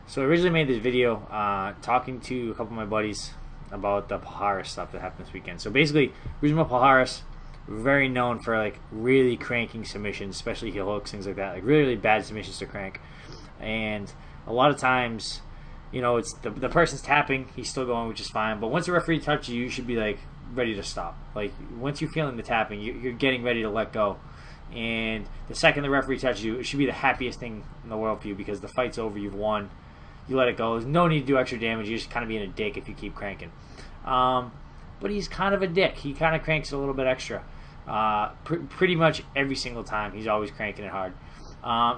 So I originally made this video talking to a couple of my buddies about the Palhares stuff that happened this weekend. So basically, Rousimar Palhares, very known for like really cranking submissions, especially heel hooks, things like that, like really, really bad submissions to crank. And a lot of times, you know, it's the person's tapping, he's still going, which is fine. But once the referee touches you, you should be like ready to stop. Like once you're feeling the tapping, you're getting ready to let go. And the second the referee touches you, it should be the happiest thing in the world for you because the fight's over, you've won. You let it go. There's no need to do extra damage. You're just kind of being a dick if you keep cranking. But he's kind of a dick. He kind of cranks a little bit extra. Pretty much every single time. He's always cranking it hard.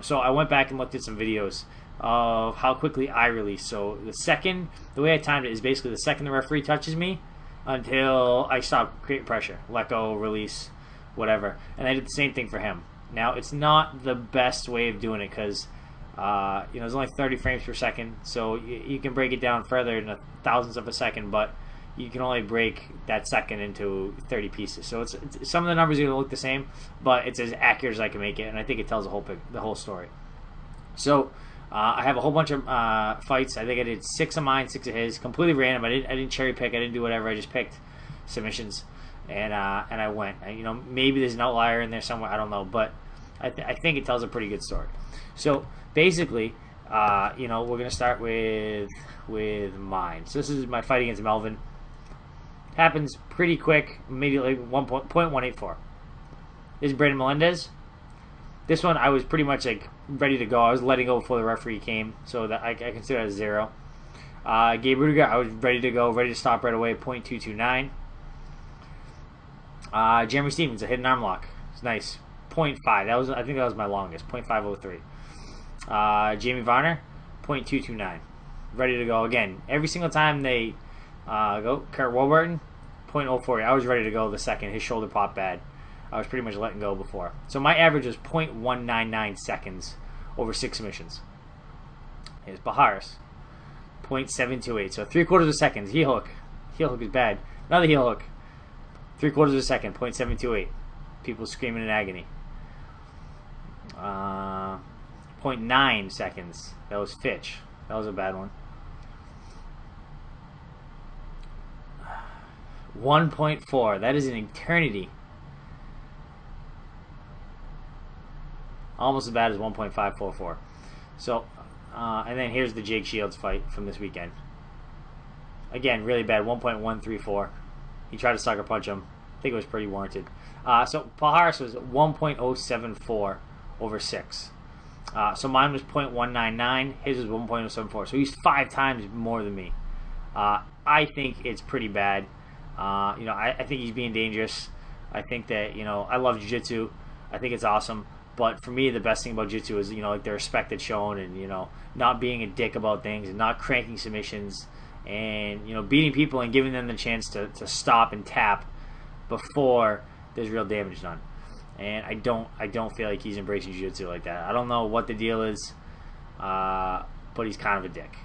So I went back and looked at some videos of how quickly I release. So the way I timed it is basically the second the referee touches me until I stop creating pressure. Let go, release, whatever. And I did the same thing for him. Now, it's not the best way of doing it because you know, there's only 30 frames per second, so you can break it down further in a thousandth of a second, but you can only break that second into 30 pieces. So it's some of the numbers are going to look the same, but it's as accurate as I can make it, and I think it tells the whole story. So I have a whole bunch of fights. I think I did 6 of mine, 6 of his, completely random. I didn't cherry pick. I didn't do whatever. I just picked submissions, and I went. You know, maybe there's an outlier in there somewhere. I don't know, but I think it tells a pretty good story. So basically, you know, we're gonna start with mine. So this is my fight against Melvin. Happens pretty quick, immediately. 1.184. This is Brandon Melendez. This one I was pretty much like ready to go. I was letting go before the referee came, so that I consider that a 0. Gabe Rudiger, I was ready to go, ready to stop right away. 0.229. Jeremy Stevens, a hidden arm lock. It's nice. 0.5. I think that was my longest. 0.503. Jamie Varner, 0.229. Ready to go again. Every single time they go. Kurt Warburton, 0.040. I was ready to go the second his shoulder popped bad. I was pretty much letting go before. So my average was 0.199 seconds over 6 submissions. Here's Palhares, 0.728. So 3/4 of a second. Heel hook. Heel hook is bad. Another heel hook. 3/4 of a second. 0.728. People screaming in agony. 0.9 seconds. That was Fitch. That was a bad one. 1.4. That is an eternity. Almost as bad as 1.544. So, and then here's the Jake Shields fight from this weekend. Again, really bad. 1.134. He tried to sucker punch him. I think it was pretty warranted. So Palhares was 1.074 over 6. So mine was 0.199. His was 1.074. So he's 5 times more than me. I think it's pretty bad. You know, I think he's being dangerous. I think that, you know, I love jiu-jitsu. I think it's awesome. But for me, the best thing about jiu-jitsu is, you know, like the respect that's shown and, you know, not being a dick about things and not cranking submissions and, you know, beating people and giving them the chance to stop and tap before there's real damage done. And I don't feel like he's embracing jiu-jitsu like that. I don't know what the deal is, but he's kind of a dick.